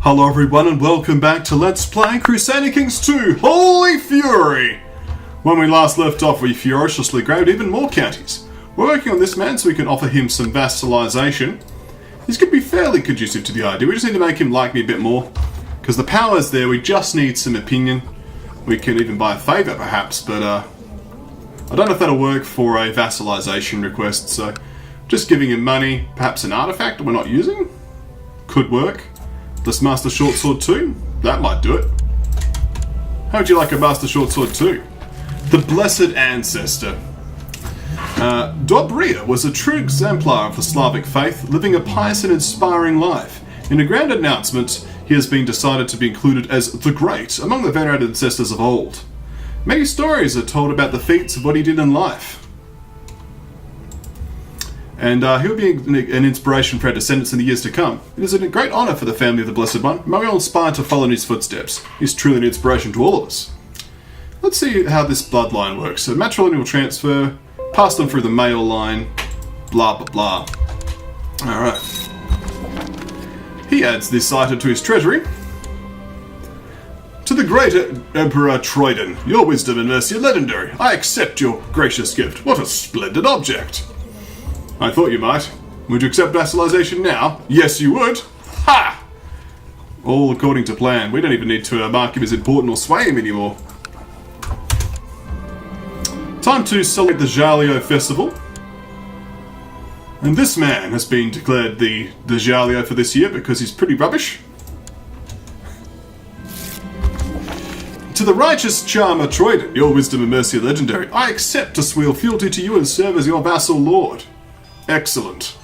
Hello everyone and welcome back to Let's Play Crusader Kings 2 Holy Fury! When we last left off, we furiously grabbed even more counties. We're working on this man so we can offer him some vassalization. This could be fairly conducive to the idea. We just need to make him like me a bit more. Because the power's there, we just need some opinion. We can even buy a favour perhaps, but I don't know if that'll work for a vassalization request, so just giving him money, perhaps an artifact we're not using, could work. Let's Master Short Sword 2? That might do it. How would you like a Master Short Sword 2? The Blessed Ancestor. Dobria was a true exemplar of the Slavic faith, living a pious and inspiring life. In a grand announcement, he has been decided to be included as the Great among the venerated ancestors of old. Many stories are told about the feats of what he did in life. And he'll be an inspiration for our descendants in the years to come. It is a great honour for the family of the Blessed One. May we all aspire to follow in his footsteps. He's truly an inspiration to all of us. Let's see how this bloodline works. So matrilineal transfer, pass them through the male line, blah blah blah. Alright. He adds this item to his treasury. To the great Emperor Troyden, your wisdom and mercy are legendary. I accept your gracious gift. What a splendid object. I thought you might. Would you accept vassalization now? Yes, you would. Ha! All according to plan. We don't even need to mark him as important or sway him anymore. Time to celebrate the Jalio Festival. And this man has been declared the Jalio for this year because he's pretty rubbish. To the righteous charmer Troyden, your wisdom and mercy are legendary. I accept to swear fealty to you and serve as your vassal lord. Excellent.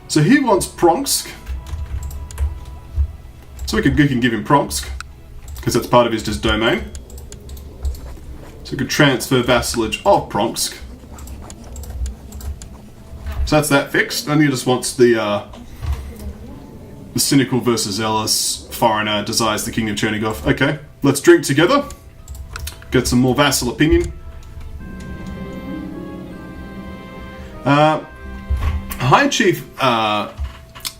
So he wants Pronsk. So we can give him Pronsk, because that's part of his domain. So we could transfer vassalage of Pronsk. So that's that fixed. And he just wants the cynical versus zealous foreigner desires the king of Chernigov. Okay, let's drink together. Get some more vassal opinion. High Chief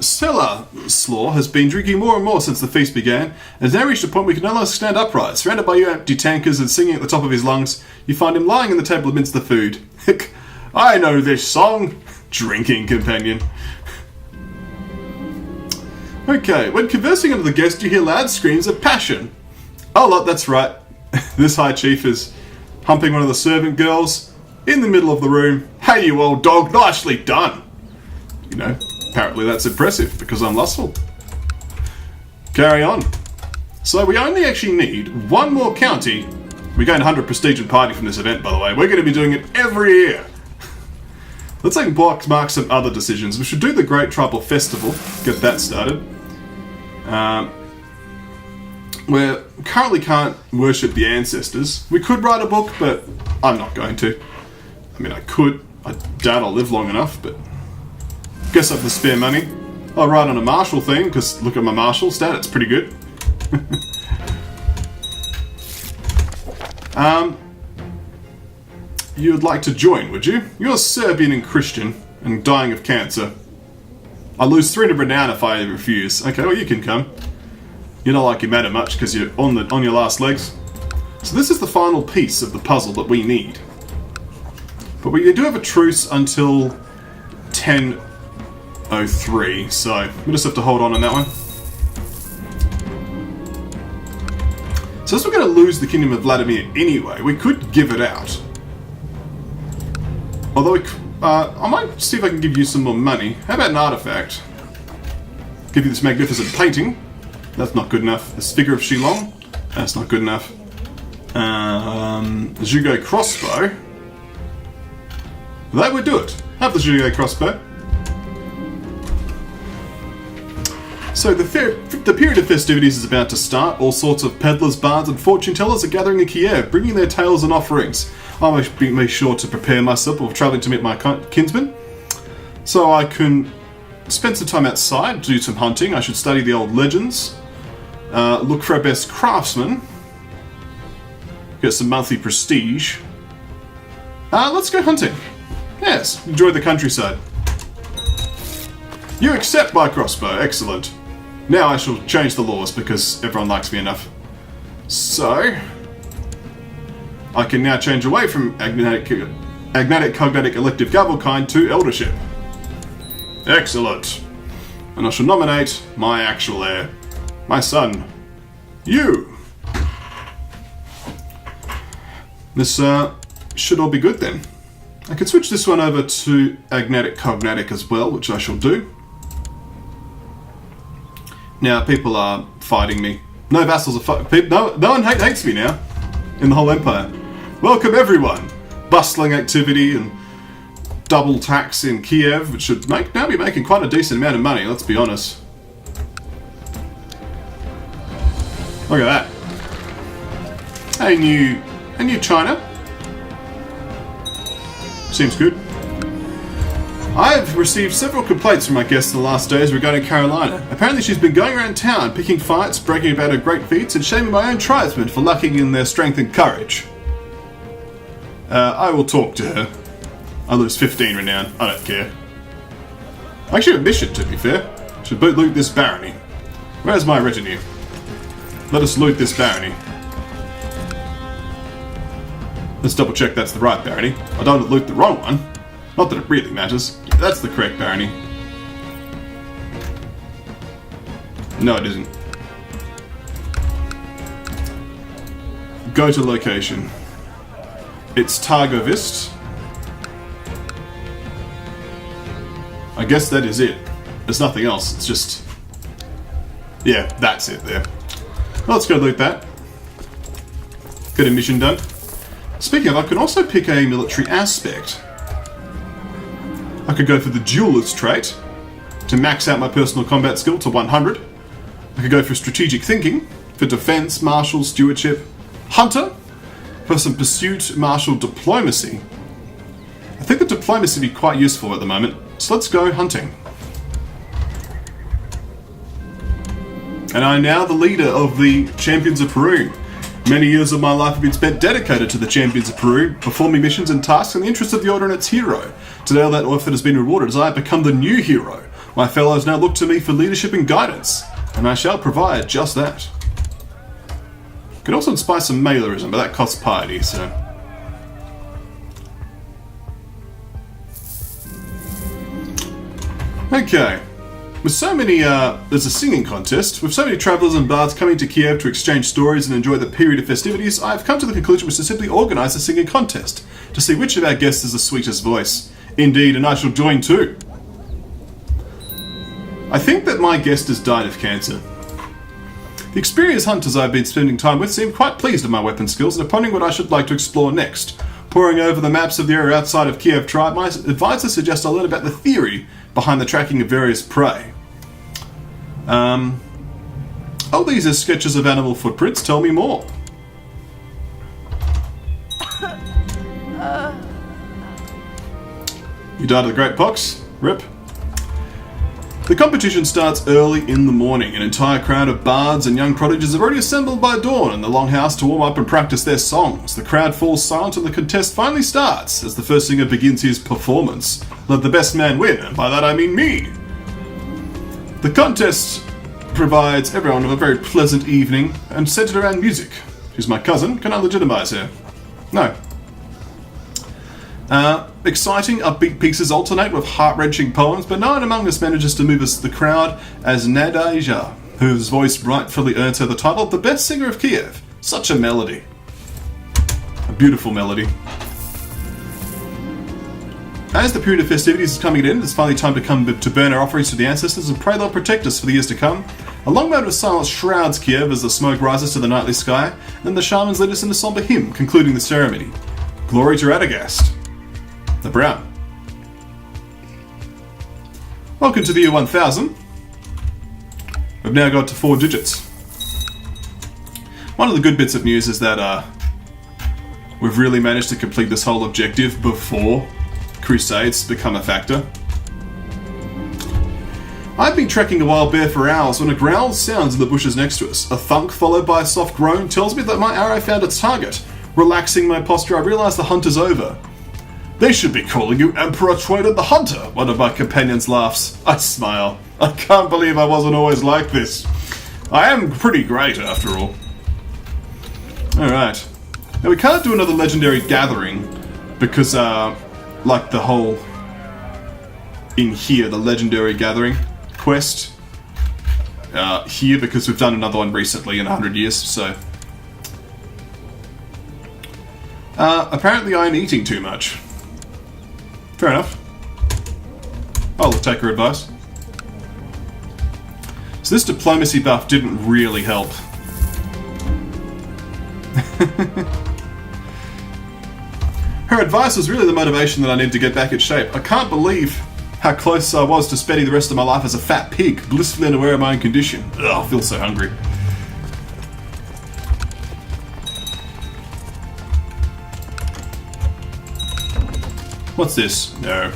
Slaw has been drinking more and more since the feast began, and has now reached a point where he can no longer stand upright. Surrounded by you empty tankers and singing at the top of his lungs, you find him lying on the table amidst the food. I know this song! Drinking companion. Okay, when conversing under the guest, you hear loud screams of passion. Oh, look, that's right. This High Chief is humping one of the servant girls in the middle of the room. Hey, you old dog, nicely done! You know, apparently that's impressive because I'm lustful. Carry on. So we only actually need one more county. We gain 100 prestige and party from this event, by the way. We're going to be doing it every year. Let's mark some other decisions. We should do the Great Tribal Festival. Get that started. We currently can't worship the ancestors. We could write a book, but I'm not going to. I mean, I could. I doubt I'll live long enough, but guess I've the spare money. I'll write on a martial theme, because look at my martial stat, it's pretty good. You'd like to join, would you? You're Serbian and Christian, and dying of cancer. I lose 300 renown if I refuse. Okay, well you can come. You don't like you matter much, because you're on your last legs. So this is the final piece of the puzzle that we need. But we do have a truce until 10:03, so we just have to hold on that one. So as we're going to lose the Kingdom of Vladimir anyway, we could give it out. Although I might see if I can give you some more money. How about an artifact? Give you this magnificent painting. That's not good enough. This figure of Shilong. That's not good enough. Zhugo crossbow. That would do it. Have the Zhugo crossbow. So the period of festivities is about to start. All sorts of peddlers, bards and fortune tellers are gathering in Kiev, bringing their tales and offerings. I must be sure to prepare myself before travelling to meet my kinsmen. So I can spend some time outside, do some hunting. I should study the old legends. Look for our best craftsmen. Get some monthly prestige. Let's go hunting. Yes, enjoy the countryside. You accept my crossbow, excellent. Now I shall change the laws because everyone likes me enough. So, I can now change away from agnatic, cognatic, elective gavel kind to eldership. Excellent. And I shall nominate my actual heir, my son, you. This should all be good then. I could switch this one over to agnatic cognatic as well, which I shall do. Now people are fighting me. No vassals are fighting. No one hates me now in the whole empire. Welcome everyone. Bustling activity and double tax in Kiev, which should now be making quite a decent amount of money. Let's be honest. Look at that. Hey, new China. Seems good. I've received several complaints from my guests in the last days regarding Carolina. Apparently she's been going around town, picking fights, bragging about her great feats, and shaming my own tribesmen for lacking in their strength and courage. I will talk to her. I lose 15 renown. I don't care. I actually have a mission, to be fair. Should loot this barony. Where's my retinue? Let us loot this barony. Let's double check that's the right barony. I don't want to loot the wrong one. Not that it really matters. Yeah, that's the correct barony. No, it isn't. Go to location. It's Targovist. I guess that is it. There's nothing else. It's just... yeah, that's it there. Well, let's go loot that. Get a mission done. Speaking of, I can also pick a military aspect. I could go for the duelist trait to max out my personal combat skill to 100. I could go for strategic thinking for defense, martial, stewardship, hunter for some pursuit, martial, diplomacy. I think the diplomacy would be quite useful at the moment, so let's go hunting. And I'm now the leader of the Champions of Peru. Many years of my life have been spent dedicated to the Champions of Peru, performing missions and tasks in the interest of the Order and its hero. Today all that effort has been rewarded as I have become the new hero. My fellows now look to me for leadership and guidance, and I shall provide just that. Could also inspire some mailerism, but that costs piety, so... okay. With so many, there's a singing contest. With so many travellers and bards coming to Kiev to exchange stories and enjoy the period of festivities, I've come to the conclusion was to simply organise a singing contest to see which of our guests has the sweetest voice. Indeed, and I shall join too. I think that my guest has died of cancer. The experienced hunters I've been spending time with seem quite pleased with my weapon skills and are pondering what I should like to explore next. Poring over the maps of the area outside of Kiev tribe, my advisors suggest I learn about the theory behind the tracking of various prey. Oh, these are sketches of animal footprints. Tell me more. You died of the Great Pox? Rip. The competition starts early in the morning. An entire crowd of bards and young prodigies have already assembled by dawn in the longhouse to warm up and practice their songs. The crowd falls silent and the contest finally starts as the first singer begins his performance. Let the best man win, and by that I mean me. The contest provides everyone with a very pleasant evening and centered around music. She's my cousin. Can I legitimize her? No. Exciting, upbeat pieces alternate with heart-wrenching poems, but no one among us manages to move us the crowd as Nadaija, whose voice rightfully earns her the title of the best singer of Kiev. Such a melody. A beautiful melody. As the period of festivities is coming to an end, it's finally time to burn our offerings to the ancestors and pray they'll protect us for the years to come. A long moment of silence shrouds Kiev as the smoke rises to the nightly sky, and then the shamans lead us in a somber hymn, concluding the ceremony. Glory to Radagast. The Brown. Welcome to the year 1000. We've now got to 4 digits. One of the good bits of news is that we've really managed to complete this whole objective before Crusades become a factor. I've been tracking a wild bear for hours when a growl sounds in the bushes next to us. A thunk followed by a soft groan tells me that my arrow found its target. Relaxing my posture, I realise the hunt is over. They should be calling you Emperor Troidan the Hunter, one of my companions laughs. I smile. I can't believe I wasn't always like this. I am pretty great, after all. Alright. Now, we can't do another legendary gathering, because, like the whole... in here, the legendary gathering quest. Here, because we've done another one recently in 100 years, so... apparently I'm eating too much. Fair enough. I'll take her advice. So this diplomacy buff didn't really help. Her advice was really the motivation that I need to get back in shape. I can't believe how close I was to spending the rest of my life as a fat pig, blissfully unaware of my own condition. Ugh, I feel so hungry. What's this? No.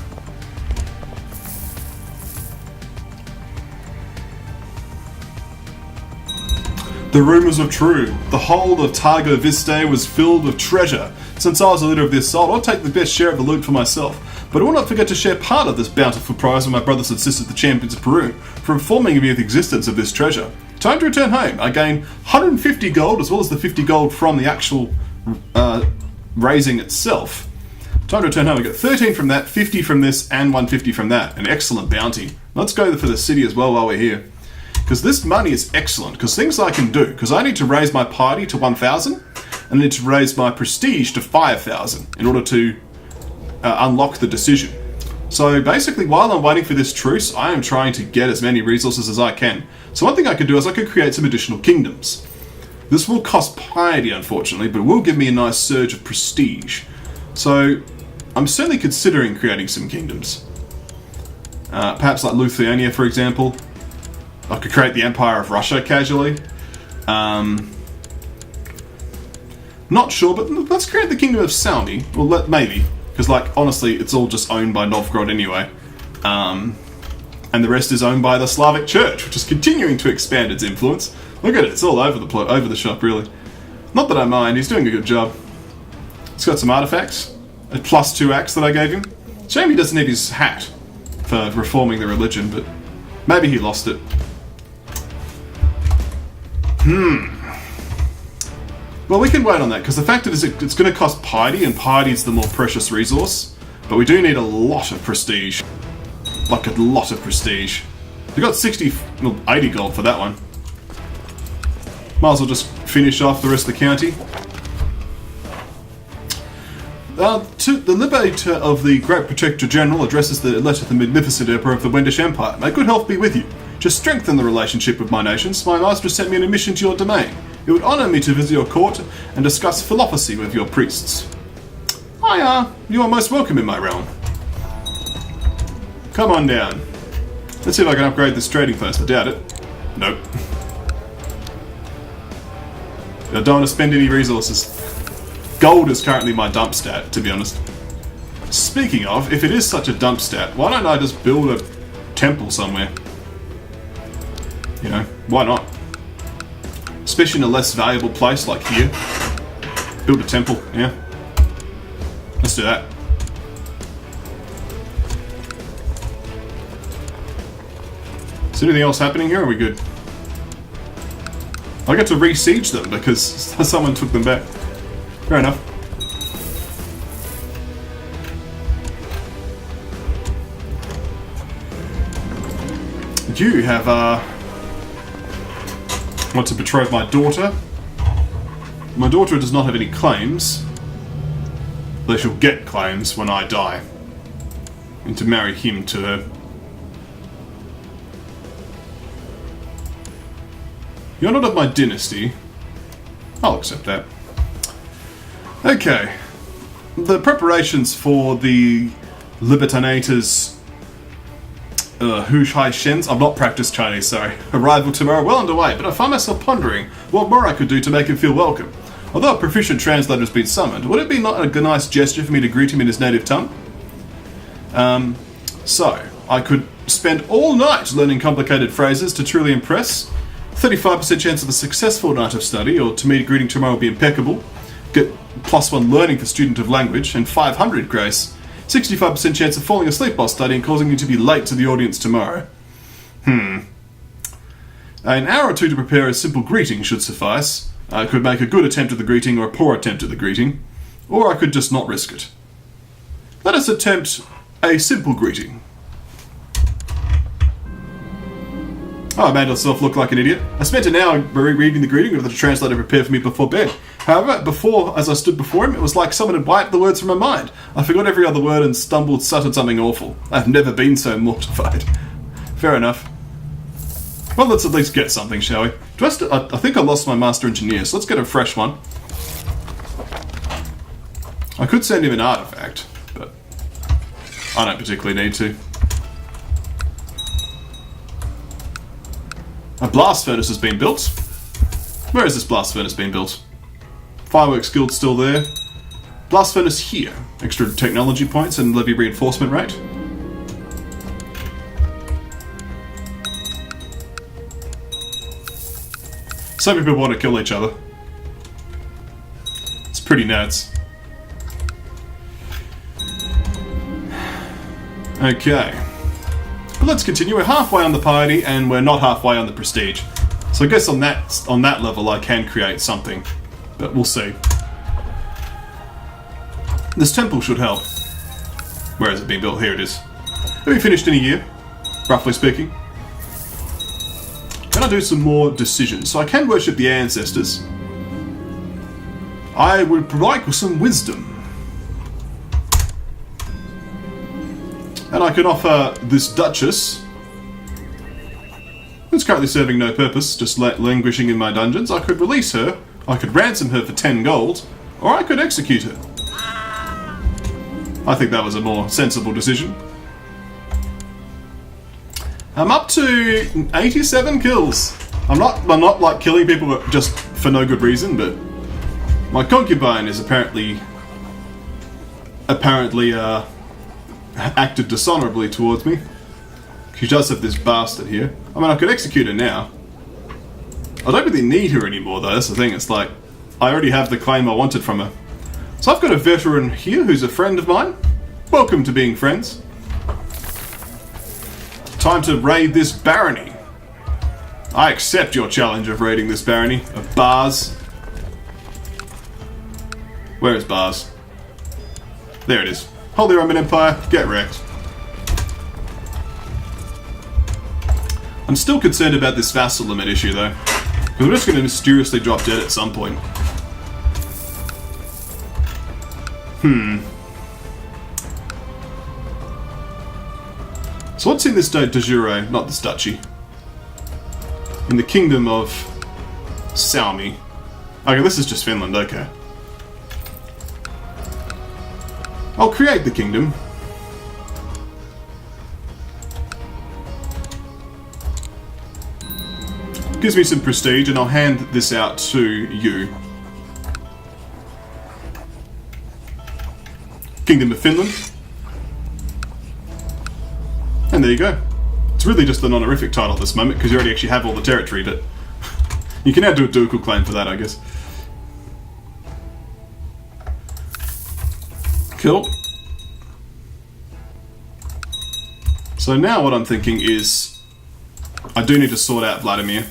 The rumours were true. The hold of Targo Viste was filled with treasure. Since I was the leader of this assault, I'll take the best share of the loot for myself. But I will not forget to share part of this bountiful prize with my brothers and sisters, the champions of Peru, for informing me of the existence of this treasure. Time to return home. I gain 150 gold, as well as the 50 gold from the actual raising itself. Time to return home. I get 13 from that, 50 from this, and 150 from that. An excellent bounty. Let's go for the city as well while we're here. Because this money is excellent, because things I can do. Because I need to raise my piety to 1,000, and I need to raise my prestige to 5,000 in order to unlock the decision. So basically, while I'm waiting for this truce, I am trying to get as many resources as I can. So one thing I could do is I could create some additional kingdoms. This will cost piety, unfortunately, but it will give me a nice surge of prestige. So I'm certainly considering creating some kingdoms. Perhaps like Lithuania, for example. I could create the Empire of Russia casually. Not sure, but let's create the Kingdom of Salmi. Well, maybe. Because, like, honestly, it's all just owned by Novgorod anyway. And the rest is owned by the Slavic Church, which is continuing to expand its influence. Look at it, it's all over the shop, really. Not that I mind, he's doing a good job. He's got some artifacts. A +2 axe that I gave him. Shame he doesn't need his hat for reforming the religion, but maybe he lost it. Well, we can wait on that, because the fact is it's going to cost piety, and piety is the more precious resource. But we do need a lot of prestige. Like a lot of prestige. We got 80 gold for that one. Might as well just finish off the rest of the county. To the Liberator of the Great Protector General addresses the letter to the Magnificent Emperor of the Wendish Empire. May good health be with you. To strengthen the relationship with my nations, my master sent me on a mission to your domain. It would honour me to visit your court and discuss philosophy with your priests. You are most welcome in my realm. Come on down. Let's see if I can upgrade this trading post. I doubt it. Nope. I don't want to spend any resources. Gold is currently my dump stat, to be honest. Speaking of, if it is such a dump stat, why don't I just build a temple somewhere? You know, why not? Especially in a less valuable place like here. Build a temple, yeah. Let's do that. Is anything else happening here, or are we good? I get to re-siege them because someone took them back. Fair enough. You have, want to betroth my daughter. My daughter does not have any claims. Though she'll get claims when I die. And to marry him to her. You're not of my dynasty. I'll accept that. Okay. The preparations for the Libertanator's Hu Hai Shen's, I've not practiced Chinese, sorry, arrival tomorrow well underway, but I find myself pondering what more I could do to make him feel welcome. Although a proficient translator has been summoned, would it be not a nice gesture for me to greet him in his native tongue? So, I could spend all night learning complicated phrases to truly impress. 35% chance of a successful night of study, or to me greeting tomorrow will be impeccable. Get +1 learning for student of language, and 500 grace. 65% chance of falling asleep while studying, causing you to be late to the audience tomorrow. An hour or two to prepare a simple greeting should suffice. I could make a good attempt at the greeting or a poor attempt at the greeting, or I could just not risk it. Let us attempt a simple greeting. Oh, I made myself look like an idiot. I spent an hour reading the greeting with the translator prepared for me before bed. However, as I stood before him, it was like someone had wiped the words from my mind. I forgot every other word and stuttered something awful. I've never been so mortified. Fair enough. Well, let's at least get something, shall we? I think I lost my Master Engineer, so let's get a fresh one. I could send him an artifact, but I don't particularly need to. A blast furnace has been built. Where is this blast furnace being built? Fireworks guild still there. Blast furnace here. Extra technology points and levy reinforcement rate. Some people want to kill each other. It's pretty nuts. Okay. But let's continue. We're halfway on the piety and we're not halfway on the prestige. So I guess on that level I can create something. But we'll see. This temple should help. Where is it being built? Here it is. It'll be finished in a year, roughly speaking. Can I do some more decisions? So I can worship the ancestors. I would like some wisdom. And I can offer this Duchess, who's currently serving no purpose, just languishing in my dungeons. I could release her, I could ransom her for 10 gold, or I could execute her. I think that was a more sensible decision. I'm up to 87 kills. I'm not like killing people just for no good reason, but my concubine is apparently acted dishonorably towards me. She does have this bastard here. I mean, I could execute her now. I don't really need her anymore, though. That's the thing. It's like, I already have the claim I wanted from her. So I've got a veteran here who's a friend of mine. Welcome to being friends. Time to raid this barony. I accept your challenge of raiding this barony of bars. Where is bars? There it is. Holy Roman Empire, get wrecked. I'm still concerned about this vassal limit issue though, because I'm just going to mysteriously drop dead at some point. So what's in this de jure, not this duchy? In the kingdom of Salmi. Okay, this is just Finland, okay. I'll create the kingdom. Gives me some prestige, and I'll hand this out to you. Kingdom of Finland. And there you go. It's really just an honorific title at this moment, because you already actually have all the territory, but you can now do a ducal claim for that, I guess. Cool. So now what I'm thinking is, I do need to sort out Vladimir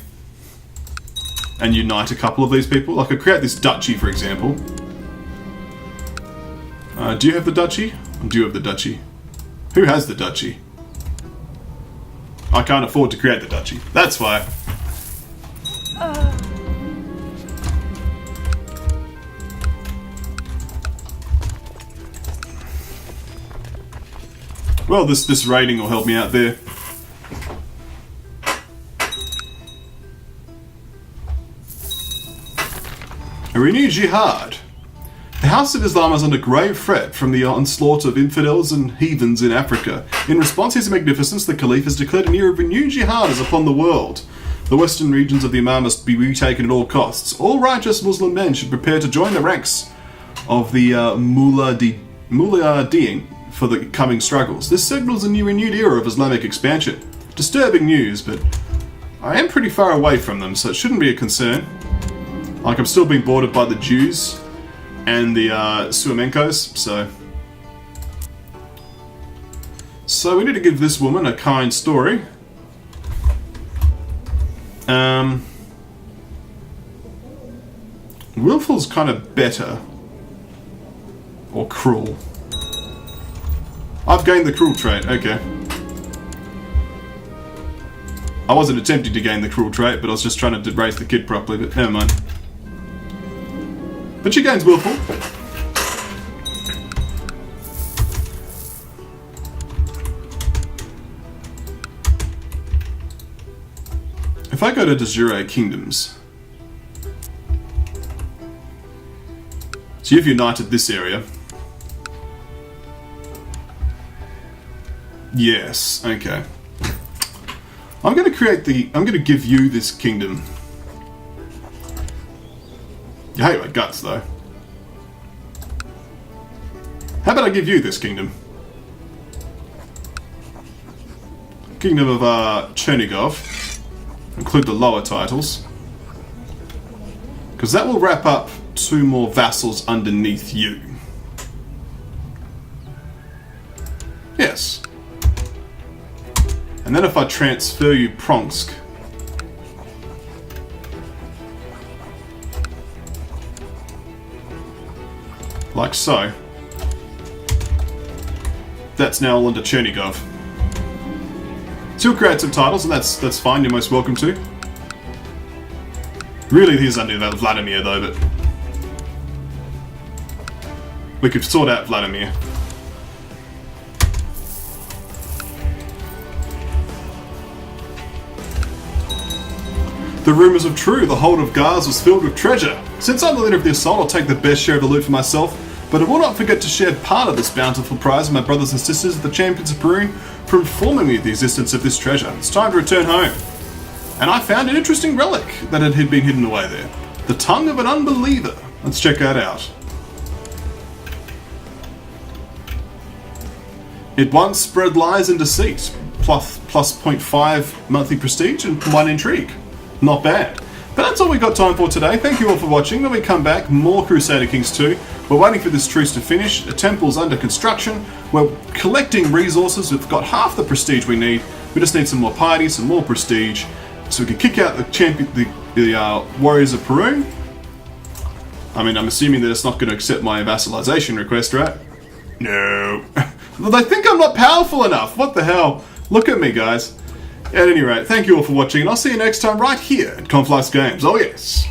and unite a couple of these people. I could create this duchy, for example. Do you have the duchy? Do you have the duchy? Who has the duchy? I can't afford to create the duchy. That's why. Well, this raiding will help me out there. A renewed jihad. The House of Islam is under grave threat from the onslaught of infidels and heathens in Africa. In response to his magnificence, the Caliph has declared an era of renewed jihad is upon the world. The western regions of the Imam must be retaken at all costs. All righteous Muslim men should prepare to join the ranks of the Muladeen for the coming struggles. This signals a new renewed era of Islamic expansion. Disturbing news, but I am pretty far away from them, so it shouldn't be a concern. Like, I'm still being bordered by the Jews and the Suamenkos, so we need to give this woman a kind story. Willful's kind of better. Or cruel. I've gained the cruel trait, okay. I wasn't attempting to gain the cruel trait, but I was just trying to raise the kid properly, but never mind. But she gains willful. If I go to de jure kingdoms, so you've united this area. Yes, okay. I'm going to give you this kingdom. You hate my guts, though. How about I give you this kingdom? Kingdom of Chernigov. Include the lower titles. Because that will wrap up 2 more vassals underneath you. Yes. And then if I transfer you Pronsk, like so, that's now all under Chernigov. So you'll create some titles, and that's fine, you're most welcome to. Really, he's under Vladimir though, but we could sort out Vladimir. The rumours of true, the hold of Gars was filled with treasure. Since I'm the leader of the assault, I'll take the best share of the loot for myself, but I will not forget to share part of this bountiful prize with my brothers and sisters of the champions of Perun for informing me of the existence of this treasure. It's time to return home. And I found an interesting relic that had been hidden away there. The tongue of an unbeliever. Let's check that out. It once spread lies and deceit, plus 0.5 monthly prestige and 1 intrigue. Not bad. But that's all we got time for today. Thank you all for watching. When we come back, more Crusader Kings 2. We're waiting for this truce to finish. A temple's under construction. We're collecting resources. We've got half the prestige we need. We just need some more piety, some more prestige, so we can kick out the warriors of Perun. I mean, I'm assuming that it's not going to accept my vassalization request, right? No. They think I'm not powerful enough. What the hell? Look at me, guys. At any rate, thank you all for watching, and I'll see you next time right here at KonfluxGames. Oh yes.